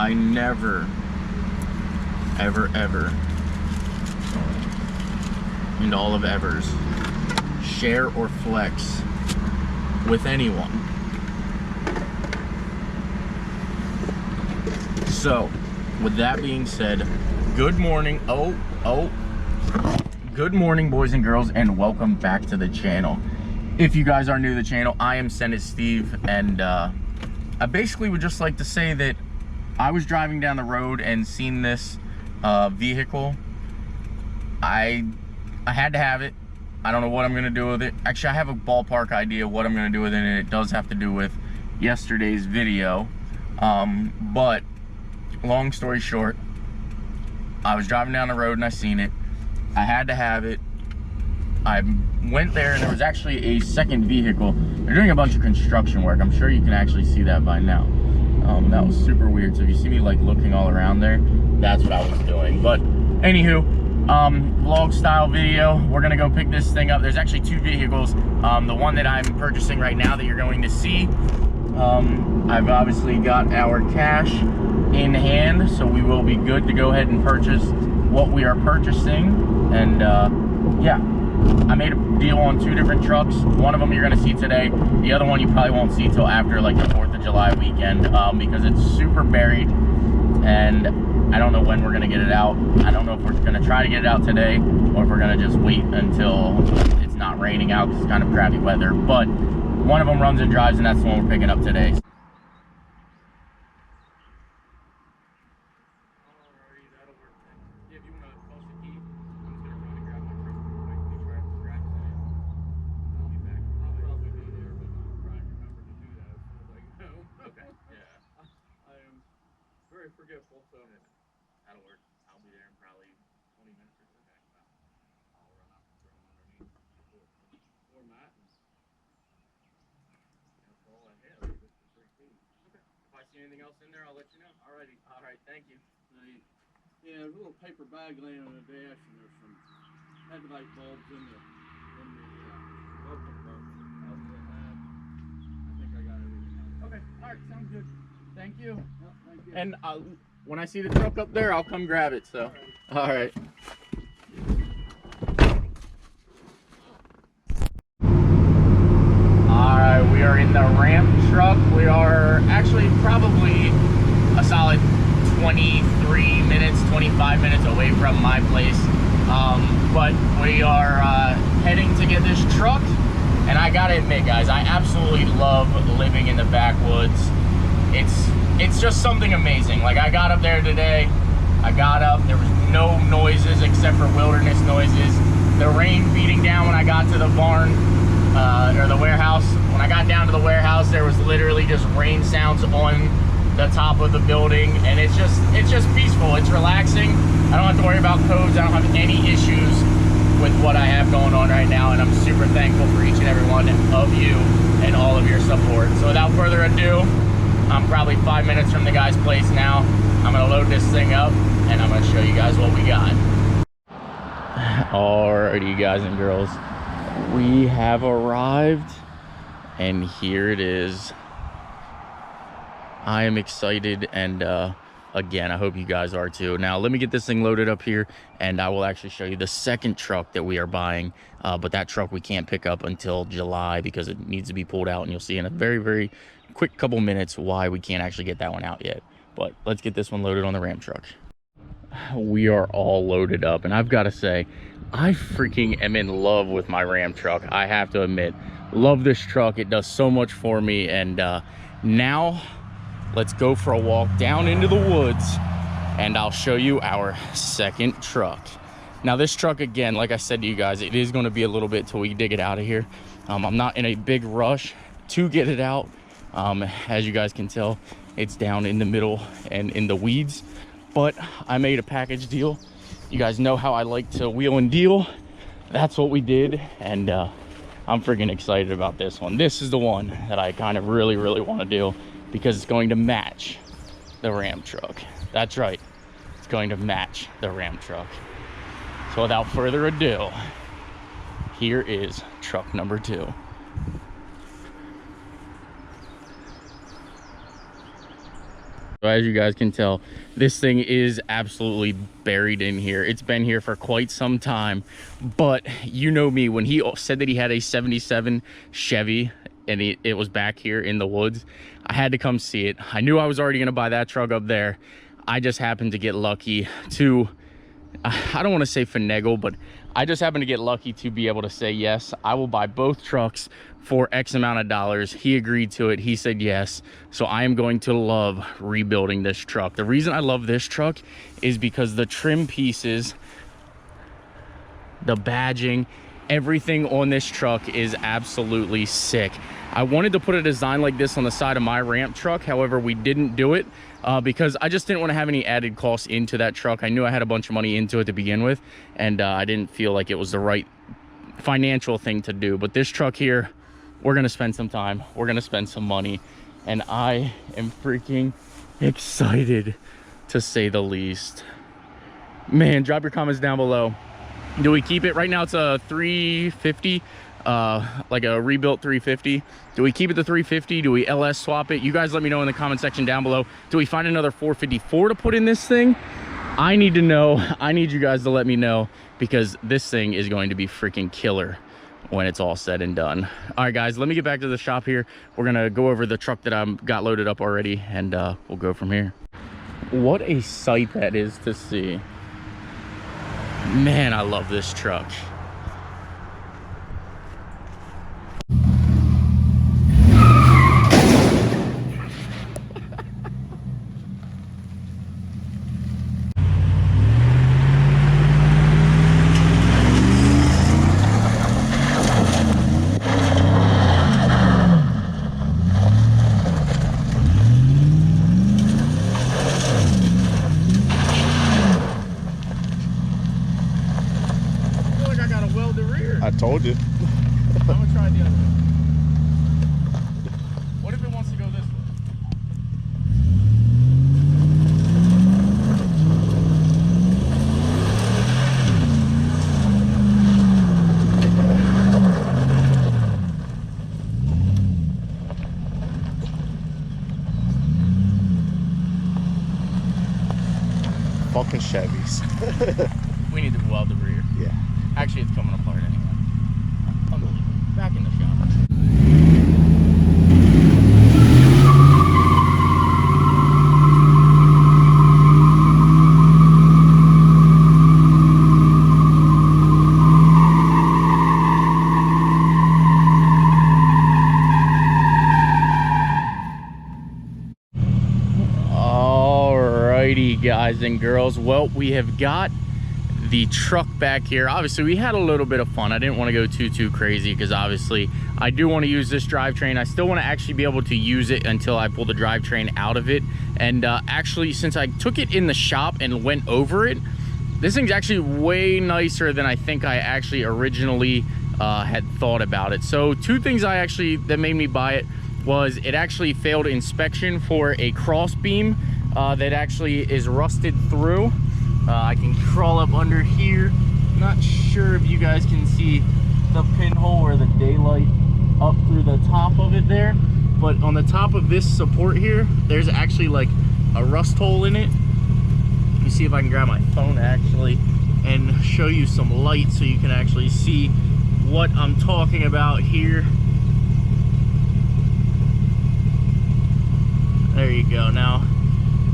I never, ever, in all of evers, share or flex with anyone. So, with that being said, good morning. Good morning, boys and girls, and welcome back to the channel. If you guys are new to the channel, I am Senate Steve, and I basically would just like to say that I was driving down the road and seen this vehicle. I had to have it. I don't know what I'm gonna do with it. Actually, I have a ballpark idea of what I'm gonna do with it, and it does have to do with yesterday's video. But long story short, I was driving down the road and I seen it. I had to have it. I went there and there was actually a second vehicle. They're doing a bunch of construction work. I'm sure you can actually see that by now. That was super weird. So if you see me like looking all around there, that's what I was doing. But anywho, vlog style video. We're gonna go pick this thing up. There's actually two vehicles. The one that I'm purchasing right now that you're going to see. I've obviously got our cash in hand, so we will be good to go ahead and purchase what we are purchasing. And yeah, I made a deal on two different trucks. One of them you're gonna see today. The other one you probably won't see till after like the 4th of July weekend, because it's super buried and I don't know when we're gonna get it out. I don't know if we're gonna try to get it out today or if we're gonna just wait until it's not raining out because it's kind of crappy weather. But one of them runs and drives, and that's the one we're picking up today. Very forgetful, so that'll work. I'll be there in probably 20 minutes or so. I'll run up and throw them underneath or mat. That's all I have. This is pretty cool. Okay. If I see anything else in there, I'll let you know. Alrighty. All right. Thank you. Yeah, there's a little paper bag laying on the dash, and there's some headlight bulbs in the welcome box. I think I got everything else. Okay. All right. Sounds good. Thank you. Yep, thank you. And when I see the truck up there, I'll come grab it. So, all right. All right, we are in the ramp truck. We are actually probably a solid 23 minutes, 25 minutes away from my place. But we are heading to get this truck. And I gotta admit, guys, I absolutely love living in the backwoods. It's just something amazing. Like, I got up there today, there was no noises except for wilderness noises. The rain beating down when I got to the barn, or the warehouse. When I got down to the warehouse, there was literally just rain sounds on the top of the building, and it's just peaceful. It's relaxing. I don't have to worry about codes. I don't have any issues with what I have going on right now, and I'm super thankful for each and every one of you and all of your support. So without further ado, I'm probably 5 minutes from the guy's place now. I'm gonna load this thing up and I'm gonna show you guys what we got. Alrighty, guys and girls, we have arrived and here it is. I am excited, and again, I hope you guys are too. Now let me get this thing loaded up here and I will actually show you the second truck that we are buying, but that truck we can't pick up until July because it needs to be pulled out, and you'll see in a very quick couple minutes why we can't actually get that one out yet. But let's get this one loaded on the Ram truck. We are all loaded up, and I've got to say, I freaking am in love with my Ram truck. I have to admit, love this truck. It does so much for me. And now let's go for a walk down into the woods and I'll show you our second truck. Now this truck, again, like I said to you guys, it is going to be a little bit till we dig it out of here. I'm not in a big rush to get it out. As you guys can tell, it's down in the middle and in the weeds, but I made a package deal. You guys know how I like to wheel and deal. That's what we did, and I'm freaking excited about this one. This is the one that I kind of really want to do because it's going to match the Ram truck. That's right, it's going to match the Ram truck. So without further ado, here is truck number 2. So as you guys can tell, this thing is absolutely buried in here. It's been here for quite some time, but you know me, when he said that he had a 77 Chevy and it was back here in the woods, I had to come see it. I knew I was already gonna buy that truck up there. I just happened to get lucky to, I don't want to say finagle, but I just happened to get lucky to be able to say, yes, I will buy both trucks for X amount of dollars. He agreed to it. He said yes. So I am going to love rebuilding this truck. The reason I love this truck is because the trim pieces, the badging, everything on this truck is absolutely sick. I wanted to put a design like this on the side of my ramp truck. However, we didn't do it because I just didn't want to have any added costs into that truck. I knew I had a bunch of money into it to begin with, and I didn't feel like it was the right financial thing to do. But this truck here, we're going to spend some time. We're going to spend some money, and I am freaking excited, to say the least. Man, drop your comments down below. Do we keep it? Right now it's a 350, like a rebuilt 350. Do we keep it the 350? Do we LS swap it? You guys let me know in the comment section down below. Do we find another 454 to put in this thing? I need to know. I need you guys to let me know, because this thing is going to be freaking killer when it's all said and done. All right, guys, let me get back to the shop here. We're gonna go over the truck that I got loaded up already, and we'll go from here. What a sight that is to see. Man, I love this truck. I told you. I'm gonna try the other way. What if it wants to go this way? Fucking Chevys. We need to weld the rear. Yeah. Actually, it's coming apart anyway. Unbelievable. Back in the shop. Alrighty, guys and girls. Well, we have got the truck back here. Obviously, we had a little bit of fun. I didn't want to go too crazy, because obviously I do want to use this drivetrain. I still want to actually be able to use it until I pull the drivetrain out of it. And actually, since I took it in the shop and went over it, this thing's actually way nicer than I think I actually originally had thought about it. So two things that made me buy it was it actually failed inspection for a cross beam that actually is rusted through. I can crawl up under here. Not sure if you guys can see the pinhole or the daylight up through the top of it there, but on the top of this support here, there's actually like a rust hole in it. Let me see if I can grab my phone actually and show you some light so you can actually see what I'm talking about here. There you go. Now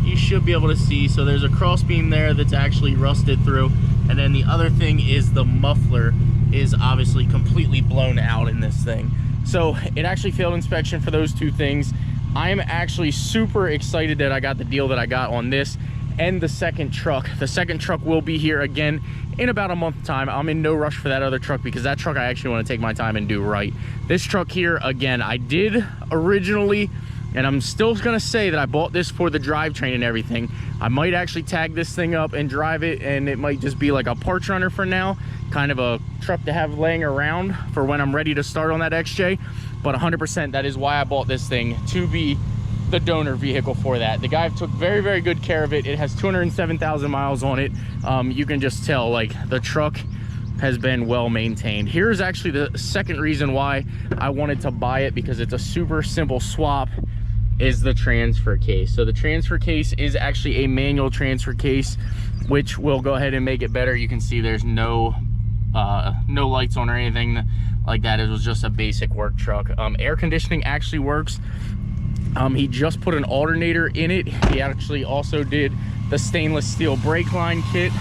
you should be able to see, so there's a cross beam there that's actually rusted through, and then the other thing is the muffler is obviously completely blown out in this thing. So it actually failed inspection for those two things. I am actually super excited that I got the deal that I got on this and the second truck. The second truck will be here again in about a month's time. I'm in no rush for that other truck, because that truck I actually want to take my time and do right. This truck here, again, I did originally, and I'm still gonna say that I bought this for the drivetrain and everything. I might actually tag this thing up and drive it, and it might just be like a parts runner for now, kind of a truck to have laying around for when I'm ready to start on that XJ. But 100%, that is why I bought this thing, to be the donor vehicle for that. The guy took very good care of it. It has 207,000 miles on it. You can just tell, like, the truck has been well maintained. Here's actually the second reason why I wanted to buy it, because it's a super simple swap. is the transfer case. So the transfer case is actually a manual transfer case, which will go ahead and make it better. You can see there's no lights on or anything like that. It was just a basic work truck. Air conditioning actually works. He just put an alternator in it. He actually also did the stainless steel brake line kit.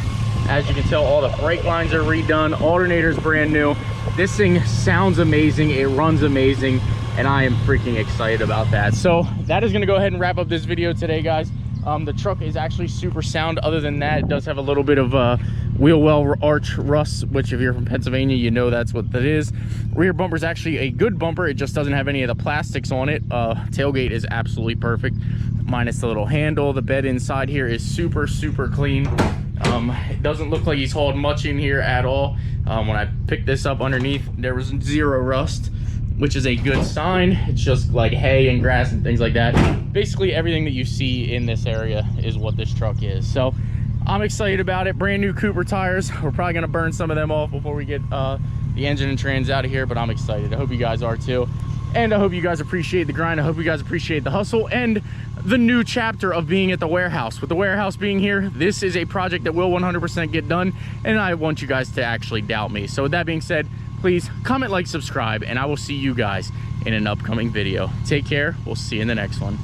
As you can tell, all the brake lines are redone. Alternator's brand new. This thing sounds amazing. It runs amazing, and I am freaking excited about that. So that is going to go ahead and wrap up this video today, guys. The truck is actually super sound. Other than that, it does have a little bit of wheel well arch rust, which if you're from Pennsylvania, you know that's what that is. Rear bumper is actually a good bumper. It just doesn't have any of the plastics on it. Tailgate is absolutely perfect, minus the little handle. The bed inside here is super clean. It doesn't look like he's hauled much in here at all. When I picked this up underneath, there was zero rust, which is a good sign. It's just like hay and grass and things like that. Basically everything that you see in this area is what this truck is. So I'm excited about it. Brand new Cooper tires. We're probably gonna burn some of them off before we get the engine and trans out of here, but I'm excited. I hope you guys are too. And I hope you guys appreciate the grind. I hope you guys appreciate the hustle and the new chapter of being at the warehouse. With the warehouse being here, this is a project that will 100% get done, and I want you guys to actually doubt me. So with that being said, please comment, like, subscribe, and I will see you guys in an upcoming video. Take care. We'll see you in the next one.